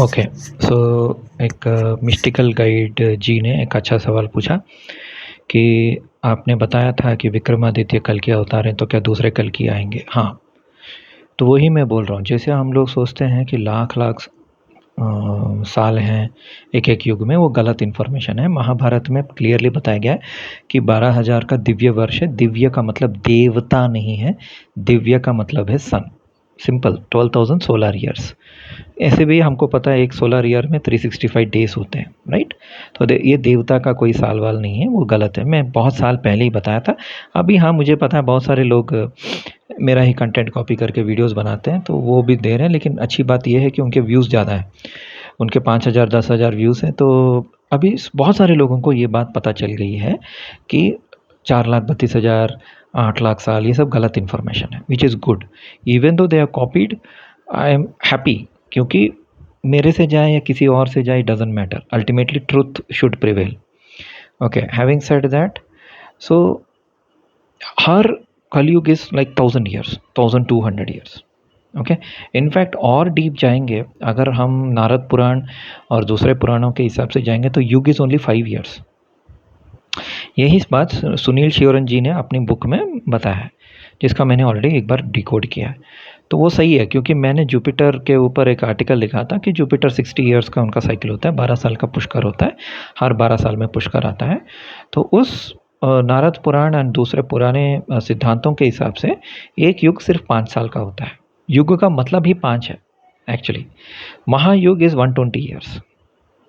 Okay, सो एक mystical guide जी ने एक अच्छा सवाल पूछा कि आपने बताया था कि विक्रमादित्य कल्कि अवतार हैं, तो क्या दूसरे कल्कि आएंगे? हाँ, तो वही मैं बोल रहा हूँ। जैसे हम लोग सोचते हैं कि लाख लाख साल हैं एक एक युग में, वो गलत इन्फॉर्मेशन है। महाभारत में क्लियरली बताया गया है कि 12,000 का दिव्य वर्ष है। दिव्य का मतलब देवता नहीं है, दिव्य का मतलब है सन। Simple, 12,000 solar years. ऐसे भी हमको पता है एक सोलर ईयर में 365 डेज होते हैं, राइट? तो ये देवता का कोई साल वाल नहीं है, वो गलत है। मैं बहुत साल पहले ही बताया था। अभी हाँ, मुझे पता है बहुत सारे लोग मेरा ही कंटेंट कॉपी करके वीडियोस बनाते हैं, तो वो भी दे रहे हैं। लेकिन अच्छी बात ये है कि उनके व्यूज़ ज़्यादा है, उनके 5,000 10,000 व्यूज़ हैं। तो अभी बहुत सारे लोगों को ये बात पता चल गई है कि 4,32,000 8,00,000 साल ये सब गलत इन्फॉर्मेशन है, विच is good. Even though they are copied, I am happy, क्योंकि मेरे से जाए या किसी और से जाए, doesn't matter, ultimately truth should prevail. Okay, having said that, so हर Kaliyug is like 1,000 years, 1,200 years. Okay, in fact और डीप जाएंगे, अगर हम नारद पुराण और दूसरे पुराणों के हिसाब से जाएंगे तो युग इज ओनली 5 ईयर्स। यही बात सुनील शिवरन जी ने अपनी बुक में बताया है, जिसका मैंने ऑलरेडी एक बार डिकोड किया है। तो वो सही है, क्योंकि मैंने जुपिटर के ऊपर एक आर्टिकल लिखा था कि जुपिटर 60 ईयर्स का उनका साइकिल होता है, 12 साल का पुष्कर होता है, हर 12 साल में पुष्कर आता है। तो उस नारद पुराण और दूसरे पुराने सिद्धांतों के हिसाब से एक युग सिर्फ 5 साल का होता है। युग का मतलब ही 5 है actually. Mahayug is 120 years.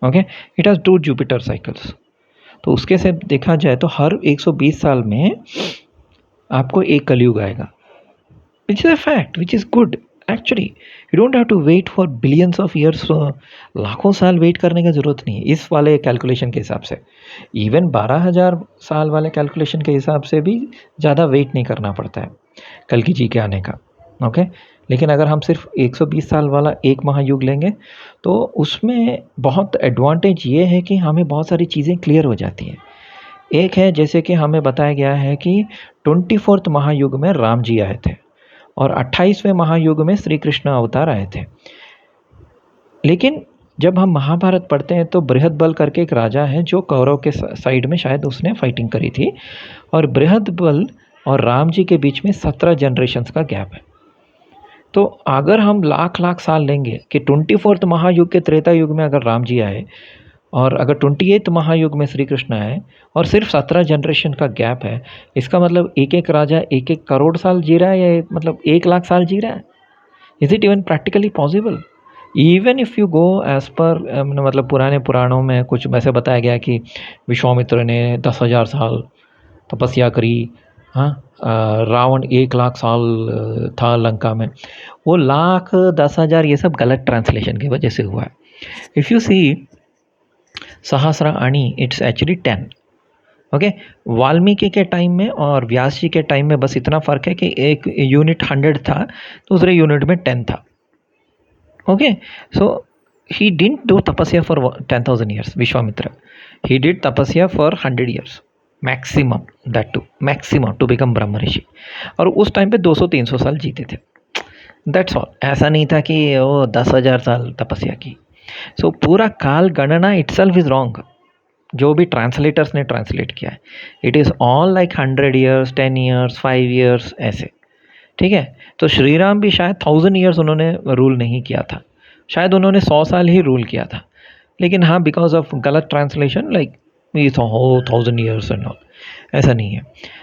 Okay, it has 2 Jupiter cycles. तो उसके से देखा जाए तो हर 120 साल में आपको एक कलयुग आएगा, which is a fact, which is good actually. You don't have to wait for billions of years, लाखों साल वेट करने की ज़रूरत नहीं है इस वाले कैलकुलेशन के हिसाब से। इवन 12,000 साल वाले कैलकुलेशन के हिसाब से भी ज़्यादा वेट नहीं करना पड़ता है कल्कि जी के आने का। ओके, लेकिन अगर हम सिर्फ 120 साल वाला एक महायुग लेंगे तो उसमें बहुत एडवांटेज ये है कि हमें बहुत सारी चीज़ें क्लियर हो जाती हैं। एक है, जैसे कि हमें बताया गया है कि 24th महायुग में राम जी आए थे और 28वें महायुग में श्री कृष्ण अवतार आए थे। लेकिन जब हम महाभारत पढ़ते हैं तो बृहदबल करके एक राजा है जो कौरव के साइड में शायद उसने फाइटिंग करी थी, और बृहदबल और राम जी के बीच में 17 जनरेशन्स का गैप है। तो अगर हम लाख लाख साल लेंगे कि 24th महायुग के त्रेता युग में अगर राम जी आए, और अगर 28th महायुग में श्री कृष्ण आए, और सिर्फ 17 जनरेशन का गैप है, इसका मतलब एक एक राजा 1-1 करोड़ साल जी रहा है, या मतलब 1,00,000 साल जी रहा है। Is it even practically possible? Even if you go as per मतलब पुराने पुराणों में कुछ वैसे बताया गया कि विश्वामित्र ने 10,000 साल तपस्या करी। हाँ, रावण 1,00,000 साल था लंका में। वो लाख 10,000 ये सब गलत ट्रांसलेशन की वजह से हुआ है। इफ़ यू सी सहस्र अणी, इट्स एक्चुअली 10। ओके, वाल्मीकि के टाइम में और व्यास जी के टाइम में बस इतना फ़र्क है कि एक यूनिट 100 था, दूसरे यूनिट में 10 था। Okay, so he didn't do tapasya for 10,000 years, Vishwamitra. He did tapasya for 100 years maximum, that too maximum to become Brahmarishi. और उस टाइम पे 200-300 साल जीते थे, दैट्स ऑल। ऐसा नहीं था कि वो 10,000 साल तपस्या की। सो पूरा काल गणना इटसेल्फ इज रॉन्ग, जो भी ट्रांसलेटर्स ने ट्रांसलेट किया है। It is all like 100 years, 10 years, 5 years, ऐसे। ठीक है, तो श्री राम भी शायद 1,000 ईयर्स उन्होंने रूल नहीं किया था, शायद उन्होंने 100 साल ही रूल किया था। लेकिन हाँ, बिकॉज ऑफ गलत ट्रांसलेशन, लाइक ये तो हो 1,000 ईयर्स एंड ऑल, ऐसा नहीं है।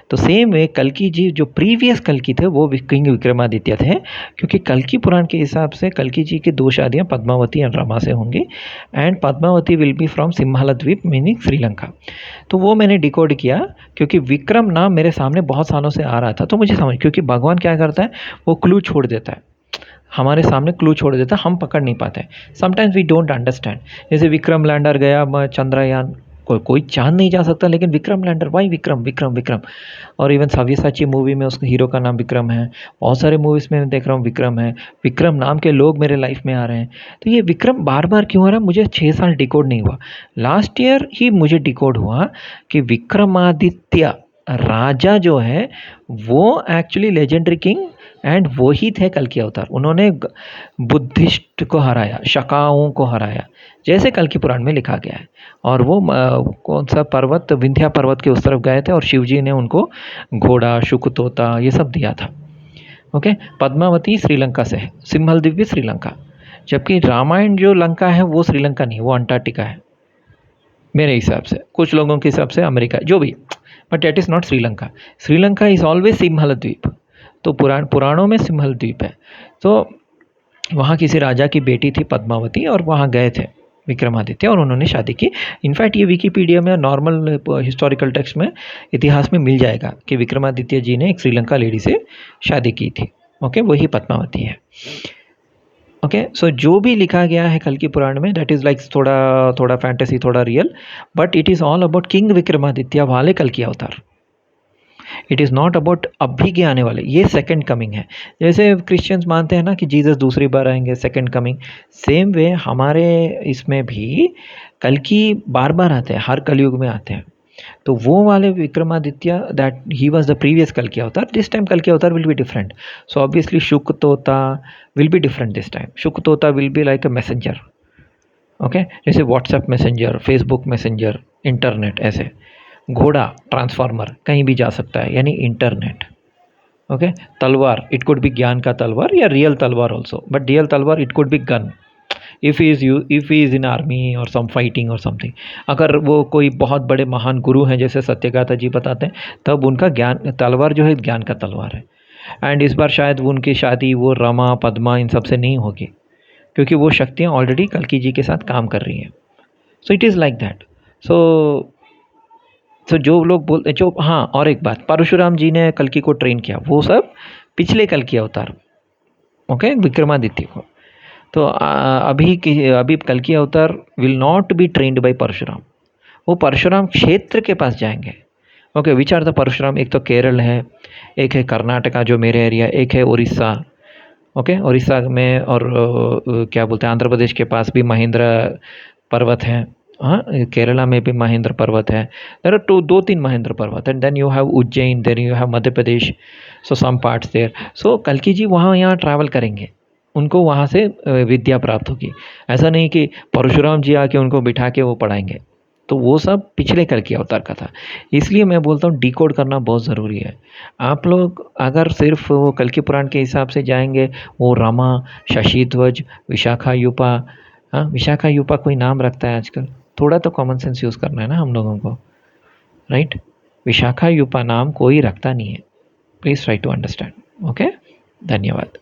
तो सेम वे कल्कि जी, जो प्रीवियस कल्कि थे वो किंग विक्रमादित्य थे, क्योंकि कल्कि पुराण के हिसाब से कल्कि जी की 2 शादियाँ पद्मावती एंड रमा से होंगी, and Padmavati will be from Simhala dweep meaning Sri Lanka. तो वो मैंने डिकोड किया, क्योंकि विक्रम नाम मेरे सामने बहुत सालों से आ रहा था, तो मुझे समझ, क्योंकि भगवान क्या करता है, वो क्लू छोड़ देता है हमारे सामने, क्लू छोड़ देता है, हम पकड़ नहीं पाते। Sometimes we don't understand. जैसे विक्रम लैंडर गया चंद्रयान, कोई चांद नहीं जा सकता, लेकिन विक्रम लैंडर, वाई विक्रम विक्रम विक्रम। और इवन सव्यसाची मूवी में उसके हीरो का नाम विक्रम है। बहुत सारे मूवीज़ में मैं देख रहा हूँ विक्रम है, विक्रम नाम के लोग मेरे लाइफ में आ रहे हैं। तो ये विक्रम बार बार क्यों आ रहा है, मुझे 6 साल डिकोड नहीं हुआ। लास्ट ईयर ही मुझे डिकोड हुआ कि विक्रमादित्य राजा जो है वो एक्चुअली लेजेंडरी किंग एंड वो ही थे कल्कि अवतार। उन्होंने बुद्धिस्ट को हराया, शकाओं को हराया, जैसे कल्कि पुराण में लिखा गया है। और वो कौन सा पर्वत, विंध्या पर्वत के उस तरफ गए थे और शिवजी ने उनको घोड़ा, शुक तोता ये सब दिया था। ओके, पद्मावती श्रीलंका से है, सिम्हल द्वीप भी श्रीलंका, जबकि रामायण जो लंका है वो श्रीलंका नहीं, वो अंटार्कटिका है मेरे हिसाब से, कुछ लोगों के हिसाब से अमेरिका, जो भी, but that is not Sri Lanka. Sri Lanka is always Simhal dweep. तो पुराणों में सिम्हल द्वीप है। तो वहाँ किसी राजा की बेटी थी पद्मावती, और वहाँ गए थे विक्रमादित्य और उन्होंने शादी की। इनफैक्ट ये विकिपीडिया में, नॉर्मल हिस्टोरिकल टेक्स्ट में, इतिहास में मिल जाएगा कि विक्रमादित्य जी ने एक श्रीलंका लेडी से शादी की थी। ओके, वही पद्मावती है। ओके, सो जो भी लिखा गया है कल्कि पुराण में, दैट इज़ लाइक थोड़ा फैंटेसी, थोड़ा real, but it is all about king Vikramaditya वाले कल्कि अवतार। इट इज़ नॉट अबाउट अभी के आने वाले, ये सेकंड कमिंग है। जैसे क्रिश्चियंस मानते हैं ना कि जीसस दूसरी बार आएंगे, सेकंड कमिंग, सेम वे हमारे इसमें भी कल्कि बार बार आते हैं, हर कलयुग में आते हैं। तो वो वाले Vikramaditya, that he was the previous कल्कि अवतार, दिस टाइम कल्कि अवतार will be different. So obviously शुक तोता will be different this time. शुक तोता will be like a messenger. Okay, जैसे WhatsApp messenger, Facebook messenger, internet, ऐसे। घोड़ा ट्रांसफार्मर, कहीं भी जा सकता है, यानी इंटरनेट। ओके, तलवार, इट कुड बी ज्ञान का तलवार या रियल तलवार ऑल्सो, बट रियल तलवार it could be gun if he is in army और सम फाइटिंग और समथिंग। अगर वो कोई बहुत बड़े महान गुरु हैं, जैसे सत्यगाथा जी बताते हैं, तब उनका ज्ञान तलवार जो है ज्ञान का तलवार है। एंड इस बार शायद उनकी शादी वो रमा पद्मा इन सब से नहीं होगी, क्योंकि वो शक्तियाँ ऑलरेडी कल्कि जी के साथ काम कर रही हैं। So it is like that. So जो लोग बोलते, जो, हाँ, और एक बात, परशुराम जी ने कल्कि को ट्रेन किया, वो सब पिछले कल्कि अवतार। ओके, विक्रमादित्य को। तो अभी कल्कि अवतार will not be trained by Parshuram, वो परशुराम क्षेत्र के पास जाएंगे। Okay, which are the Parshuram? एक तो केरल है, एक है कर्नाटका जो मेरे एरिया, एक है उड़ीसा। ओके, उड़ीसा में, और क्या बोलते हैं, आंध्र प्रदेश के पास भी महेंद्र पर्वत है। हाँ, केरला में भी महेंद्र पर्वत है। देयर आर दो तीन Mahendra Parvat, and then you have Ujjain, then you have Madhya Pradesh, so some parts there. So कल्कि जी वहाँ यहाँ ट्रैवल करेंगे, उनको वहाँ से विद्या प्राप्त होगी। ऐसा नहीं कि परशुराम जी आके उनको बिठा के वो पढ़ाएंगे। तो वो सब पिछले कल्कि अवतार का था। इसलिए मैं बोलता हूँ डिकोड करना बहुत ज़रूरी है। आप लोग अगर सिर्फ वो कल्कि पुराण के हिसाब से जाएंगे, वो रमा, शशिध्वज, विशाखा यूपा, हाँ, विशाखा यूपा कोई नाम रखता है आजकल? थोड़ा तो कॉमन सेंस यूज़ करना है ना हम लोगों को, राइट? विशाखा यूपा नाम कोई रखता नहीं है। Please try to understand. Okay, धन्यवाद।